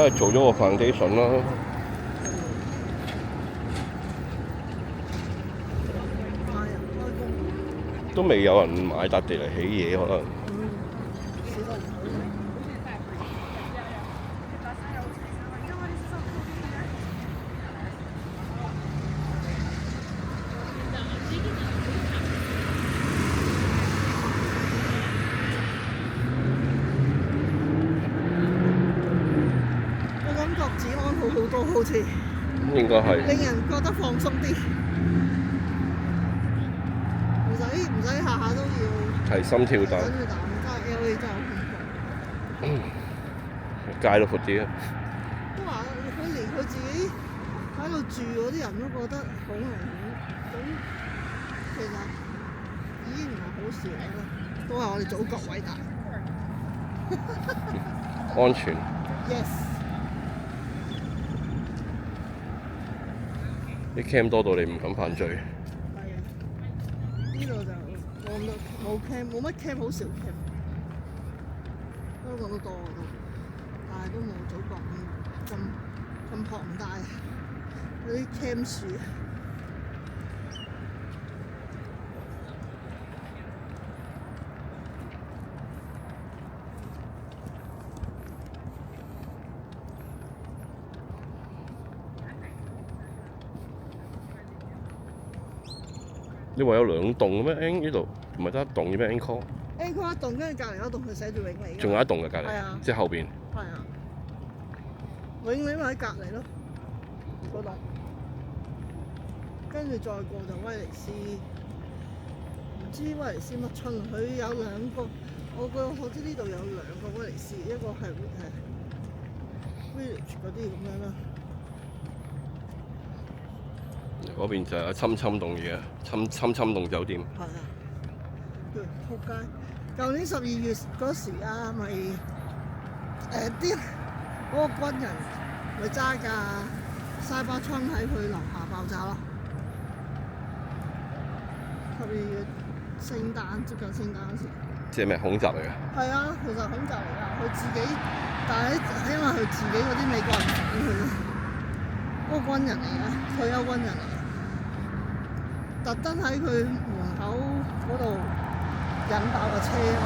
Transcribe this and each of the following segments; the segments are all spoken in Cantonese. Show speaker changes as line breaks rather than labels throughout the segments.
係做咗個 foundation 啦。都未有人買笪地嚟起嘢可能。
我感覺治安好好多，好似
應該係。
令人覺得放鬆啲，唔使下下都要
提心跳膽。
跟住打LA 真係好恐怖。
街都闊啲啊！
都話佢連佢自己喺度住嗰啲人都覺得好危險，咁其實已經唔係好事嚟啦，都係我哋祖國偉大。
安全。
Yes。
啲 cam 多到你唔敢犯罪。
係啊，呢度就冇 cam，冇乜 cam，好少 cam。香港都多都，但係都冇祖國咁龐大嗰啲 cam 樹。
你話有兩棟嘅咩？呢度唔係得一棟嘅咩 ？Angkor
一棟，跟住隔離嗰棟佢寫住永利。
仲有一棟嘅隔離，
係啊，
即係後邊。
係啊，永利咪喺隔離咯，嗰棟。跟住再過就威尼斯，唔知威尼斯乜春，佢有兩個，我知呢度有兩個威尼斯，一個係village 嗰啲咁樣啦。
嗰邊就係侵洞嘢，侵洞酒店。
係啊，仆街！舊年12月嗰時啊，咪啲嗰個軍人咪揸架沙巴槍喺佢樓下爆炸咯。12月聖誕接近聖誕嗰時。
即係咩恐襲嚟㗎？
係啊，其實恐襲嚟㗎，佢自己，但係因為佢自己嗰啲美國人反佢咯，嗰個軍人嚟㗎，退休軍人嚟㗎。特登喺佢門口嗰度引爆個車啊嘛！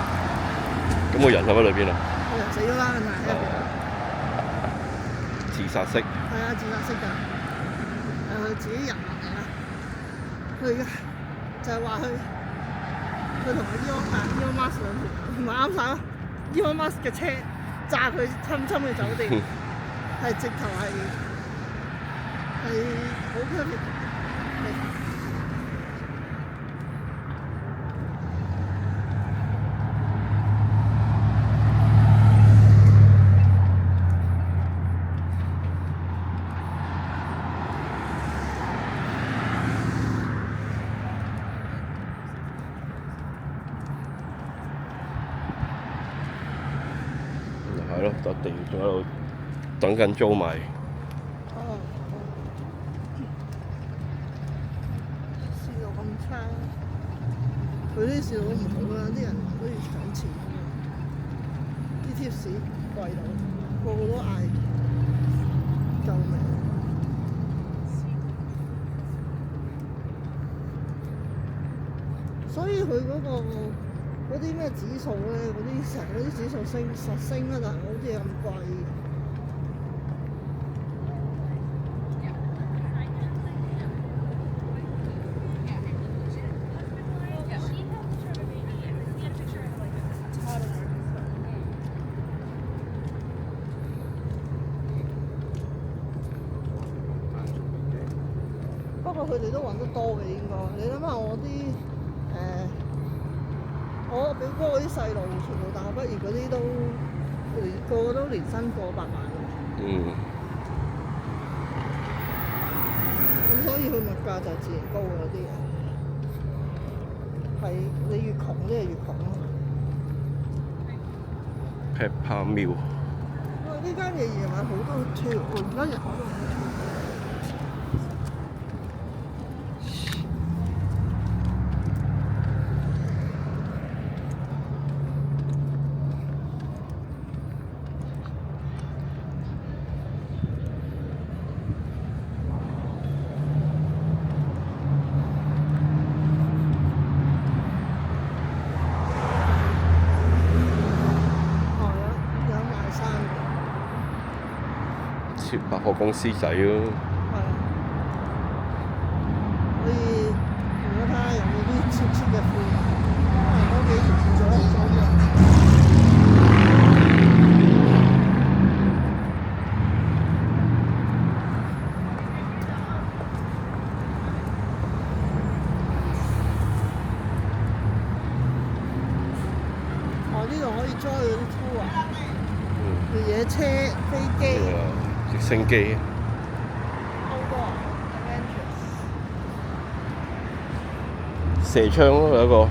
咁個人喺裏邊啊？
個人死咗啦，梗係喺入邊。
自殺式。
係啊，自殺式㗎。佢自己人民嚟㗎。佢就係話佢同Elon Musk 兩條唔係啱晒咯。Elon Musk 嘅車炸佢侵嘅酒店，係直頭係好 perfect。
係咯，笪地仲喺度等緊租賣。
市道咁差，佢啲市道都唔好啦，啲人都要搶錢啊嘛，啲貼士貴到，個個都嗌救命。所以佢嗰啲咩指數咧，成嗰啲指數實升啊，但係好似咁貴。不過佢哋都揾得多嘅應該，你諗下我啲我表哥嗰啲細路全部大學畢業嗰啲都個個都年薪過百萬㗎。咁所以佢物價就自然高嗰啲嘢，係你越窮啲就越窮咯。
Pepper Mill。
因為呢間嘢夜晚好多跳，而家人好多。
似百貨公司仔咯。
係啊，可以如果睇下有冇啲 cheap 嘅褲，可能嗰幾條做得好裝嘅。呢度可以 join 嗰啲 tour 啊，越野車、飛機、
直升機。
outdoor adventures。
射槍咯，有一個。